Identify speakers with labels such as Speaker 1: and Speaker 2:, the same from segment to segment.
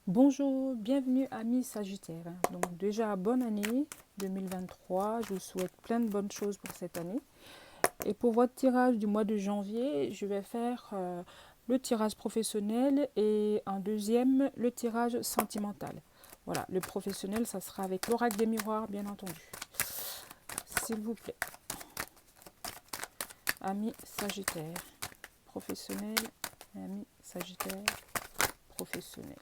Speaker 1: Bonjour, bienvenue amis Sagittaires. Donc déjà bonne année 2023, je vous souhaite plein de bonnes choses pour cette année. Et pour votre tirage du mois de janvier, je vais faire le tirage professionnel et en deuxième le tirage sentimental. Voilà, le professionnel ça sera avec l'oracle des miroirs bien entendu. S'il vous plaît, amis Sagittaires, professionnel, amis Sagittaires, professionnel.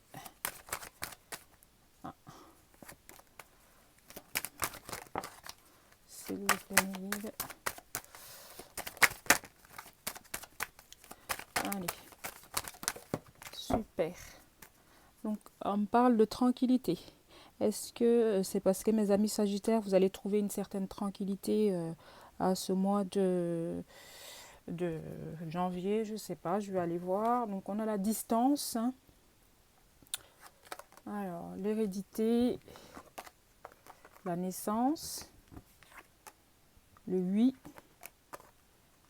Speaker 1: Ah, s'il vous plaît, mes guides. Allez, super. Donc, on me parle de tranquillité. Est-ce que c'est parce que mes amis Sagittaires, vous allez trouver une certaine tranquillité à ce mois de janvier? Je ne sais pas, je vais aller voir. Donc, on a la distance, hein. Alors, l'hérédité, la naissance, le oui,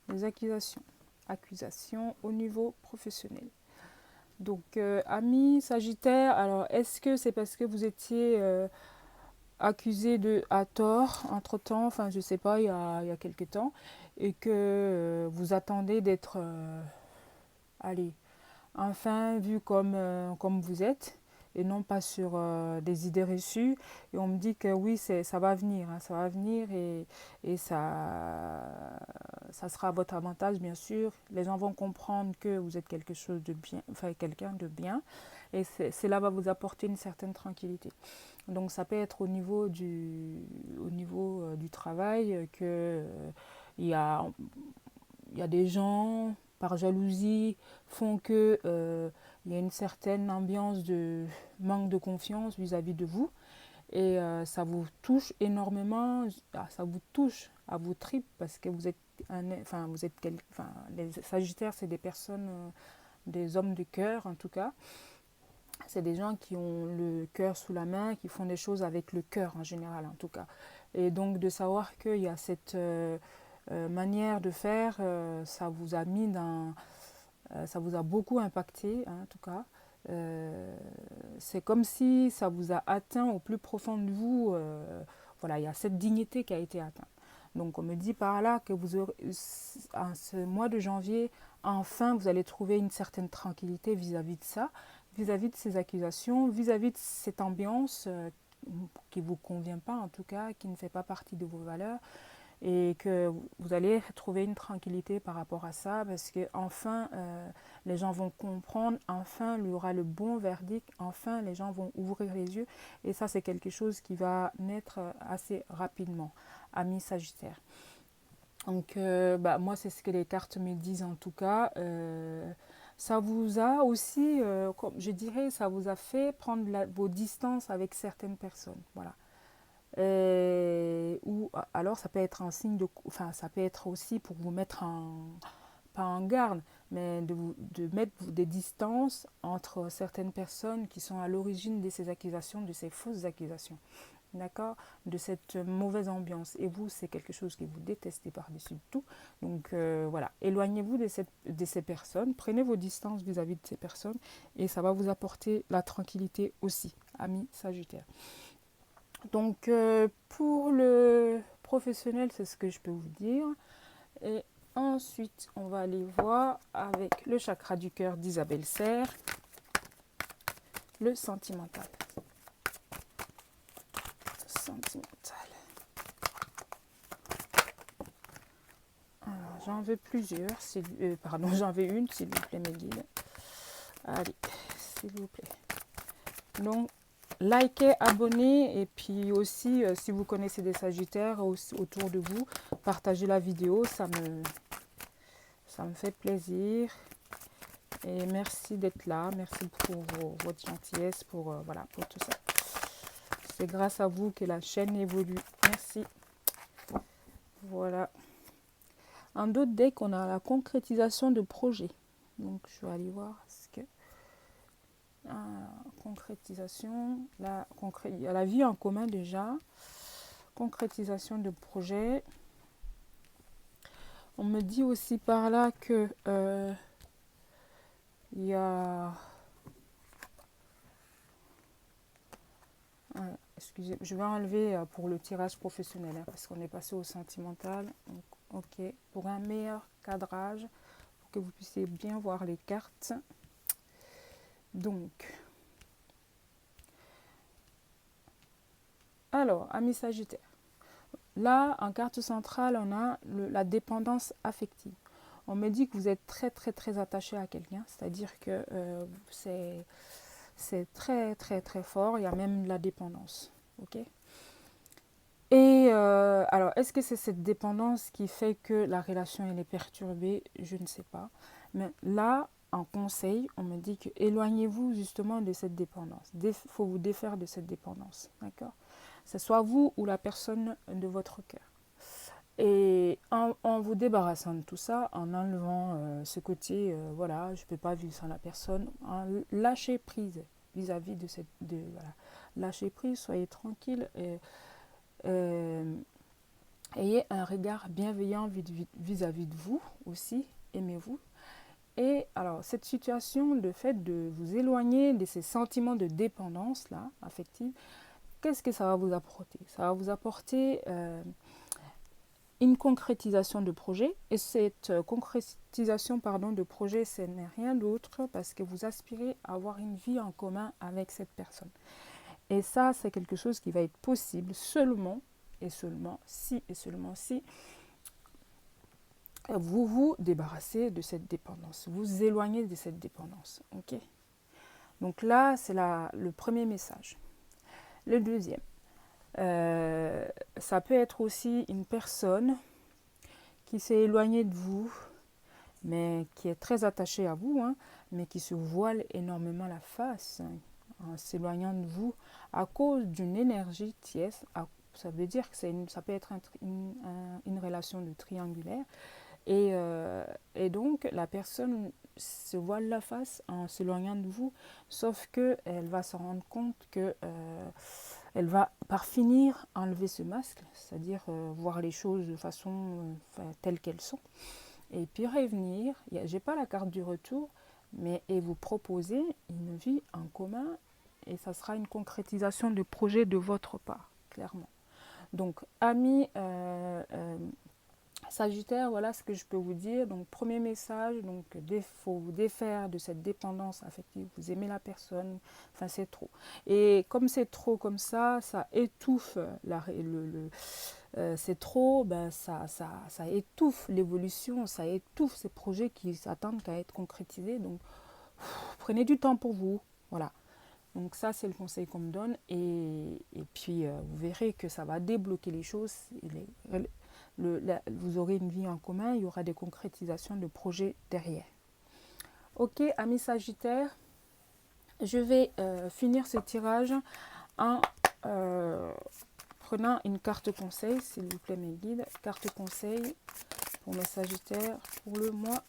Speaker 1: les accusations. Accusations au niveau professionnel. Donc, amis Sagittaires, alors est-ce que c'est parce que vous étiez accusé de à tort entre-temps, enfin je sais pas, il y a quelques temps, et que vous attendez d'être, allez, enfin vu comme vous êtes, et non pas sur des idées reçues. Et on me dit que oui, ça va venir, hein, ça va venir et ça sera à votre avantage, bien sûr. Les gens vont comprendre que vous êtes quelque chose de bien, enfin quelqu'un de bien, et cela va vous apporter une certaine tranquillité. Donc ça peut être au niveau du travail que il y a, il y a des gens par jalousie font que il y a une certaine ambiance de manque de confiance vis-à-vis de vous et ça vous touche énormément, ça vous touche à vos tripes parce que vous êtes enfin vous êtes enfin les Sagittaires c'est des personnes des hommes de cœur en tout cas, c'est des gens qui ont le cœur sous la main, qui font des choses avec le cœur en général en tout cas. Et donc de savoir qu'il y a cette manière de faire, ça vous a mis dans, ça vous a beaucoup impacté hein, en tout cas. C'est comme si ça vous a atteint au plus profond de vous. Voilà, il y a cette dignité qui a été atteinte. Donc on me dit par là que vous aurez, en ce mois de janvier, enfin vous allez trouver une certaine tranquillité vis-à-vis de ça, vis-à-vis de ces accusations, vis-à-vis de cette ambiance qui ne vous convient pas en tout cas, qui ne fait pas partie de vos valeurs et que vous allez trouver une tranquillité par rapport à ça parce que enfin les gens vont comprendre, enfin il y aura le bon verdict, enfin les gens vont ouvrir les yeux et ça c'est quelque chose qui va naître assez rapidement, amis Sagittaire. Donc moi c'est ce que les cartes me disent en tout cas. Ça vous a aussi, comme je dirais, ça vous a fait prendre vos distances avec certaines personnes. Voilà. Ou alors ça peut être un signe de, enfin ça peut être aussi pour vous mettre en, pas en garde, mais de mettre des distances entre certaines personnes qui sont à l'origine de ces accusations, de ces fausses accusations, d'accord, de cette mauvaise ambiance. Et vous, c'est quelque chose que vous détestez par-dessus tout. Donc voilà, éloignez-vous de ces personnes, prenez vos distances vis-à-vis de ces personnes, et ça va vous apporter la tranquillité aussi, amis Sagittaire. Donc pour le professionnel, c'est ce que je peux vous dire. Et ensuite, on va aller voir avec le chakra du cœur d'Isabelle Serre, le sentimental. Sentimental. Alors, j'en veux plusieurs, pardon, j'en veux une, s'il vous plaît, mes guides. Allez, s'il vous plaît. Donc, likez, abonnez et puis aussi, si vous connaissez des Sagittaires autour de vous, partagez la vidéo, ça me fait plaisir. Et merci d'être là, merci pour votre gentillesse, voilà, pour tout ça. C'est grâce à vous que la chaîne évolue. Merci. Voilà. En d'autres decks, on a la concrétisation de projets. Donc, je vais aller voir ce que... concrétisation, il y a la vie en commun déjà. Concrétisation de projets. On me dit aussi par là que il y a excusez, je vais enlever pour le tirage professionnel, hein, parce qu'on est passé au sentimental. Donc, ok, pour un meilleur cadrage, pour que vous puissiez bien voir les cartes. Donc, alors, amis Sagittaire. Là, en carte centrale, on a la dépendance affective. On me dit que vous êtes très, très, très attaché à quelqu'un, c'est-à-dire que c'est très, très, très fort. Il y a même de la dépendance. Ok. Et alors, est-ce que c'est cette dépendance qui fait que la relation elle est perturbée? Je ne sais pas. Mais là, en conseil, on me dit que éloignez-vous justement de cette dépendance. Il faut vous défaire de cette dépendance. D'accord? Que ce soit vous ou la personne de votre cœur. Et en vous débarrassant de tout ça, en enlevant ce côté, voilà, je ne peux pas vivre sans la personne, en lâcher prise vis-à-vis de cette... voilà. Lâchez prise, soyez tranquille. Et, ayez un regard bienveillant vis-à-vis de vous aussi, aimez-vous. Et alors, cette situation, le fait de vous éloigner de ces sentiments de dépendance, là, affective, qu'est-ce que ça va vous apporter? Ça va vous apporter une concrétisation de projet. Et cette concrétisation de projet, ce n'est rien d'autre parce que vous aspirez à avoir une vie en commun avec cette personne. Et ça, c'est quelque chose qui va être possible seulement et seulement si vous vous débarrassez de cette dépendance, vous éloignez de cette dépendance. Ok. Donc là, c'est le premier message. Le deuxième, ça peut être aussi une personne qui s'est éloignée de vous, mais qui est très attachée à vous, hein, mais qui se voile énormément la face, hein, en s'éloignant de vous à cause d'une énergie tiède. Ça veut dire que ça peut être une relation de triangulaire. Et donc, la personne se voile la face en s'éloignant de vous, sauf qu'elle va se rendre compte que elle va par finir enlever ce masque, c'est-à-dire voir les choses de façon telles qu'elles sont, et puis revenir. J'ai pas la carte du retour, mais et vous proposer une vie en commun, et ça sera une concrétisation de projet de votre part, clairement. Donc, amis Sagittaire, voilà ce que je peux vous dire. Donc, premier message, donc faut vous défaire de cette dépendance affective. Vous aimez la personne, enfin c'est trop. Et comme c'est trop comme ça étouffe c'est trop, ben ça étouffe l'évolution, ça étouffe ces projets qui s'attendent qu'à être concrétisés. Donc, prenez du temps pour vous, voilà. Donc ça, c'est le conseil qu'on me donne. Et puis, vous verrez que ça va débloquer les choses. Vous aurez une vie en commun, il y aura des concrétisations de projets derrière. Ok, amis Sagittaire, je vais finir ce tirage en prenant une carte conseil, s'il vous plaît mes guides. Carte conseil pour mes Sagittaires pour le mois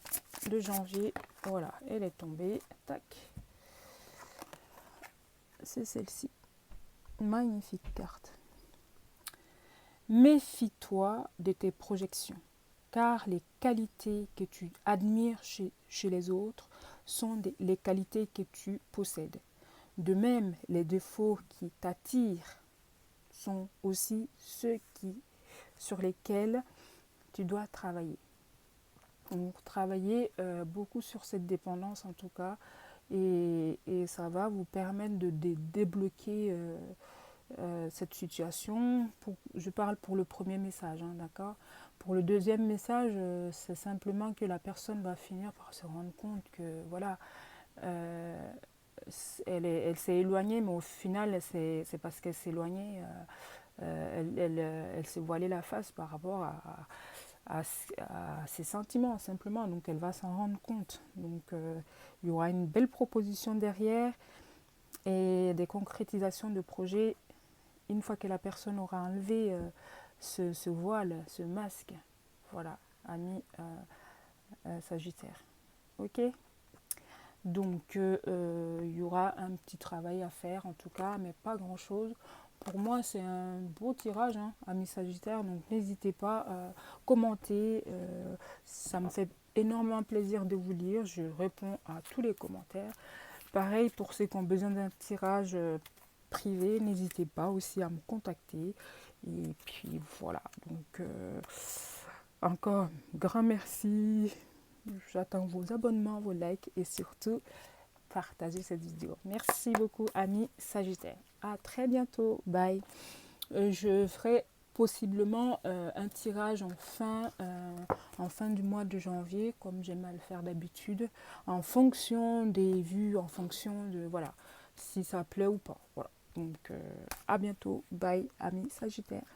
Speaker 1: de janvier. Voilà, elle est tombée. Tac. C'est celle-ci. Magnifique carte. Méfie-toi de tes projections, car les qualités que tu admires chez les autres sont les qualités que tu possèdes. De même, les défauts qui t'attirent sont aussi ceux sur lesquels tu dois travailler. Donc, travailler beaucoup sur cette dépendance en tout cas, et ça va vous permettre de débloquer cette situation. Je parle pour le premier message, hein, d'accord. Pour le deuxième message, c'est simplement que la personne va finir par se rendre compte que voilà, elle s'est éloignée, mais au final, c'est parce qu'elle s'est éloignée, elle s'est voilée la face par rapport à ses sentiments, simplement. Donc, elle va s'en rendre compte. Donc, il y aura une belle proposition derrière et des concrétisations de projets une fois que la personne aura enlevé ce voile, ce masque. Voilà, ami Sagittaire. Ok. Donc, il y aura un petit travail à faire en tout cas, mais pas grand-chose. Pour moi, c'est un beau tirage, hein, ami Sagittaire. Donc, n'hésitez pas à commenter. Ça me fait énormément plaisir de vous lire. Je réponds à tous les commentaires. Pareil pour ceux qui ont besoin d'un tirage privé, n'hésitez pas aussi à me contacter. Et puis voilà, donc encore grand merci. J'attends vos abonnements, vos likes et surtout partagez cette vidéo. Merci beaucoup, amis Sagittaires. À très bientôt. Bye. Je ferai possiblement un tirage en fin du mois de janvier, comme j'aime à le faire d'habitude, en fonction des vues, en fonction de, voilà, si ça plaît ou pas. Voilà. Donc, à bientôt. Bye, amis Sagittaires.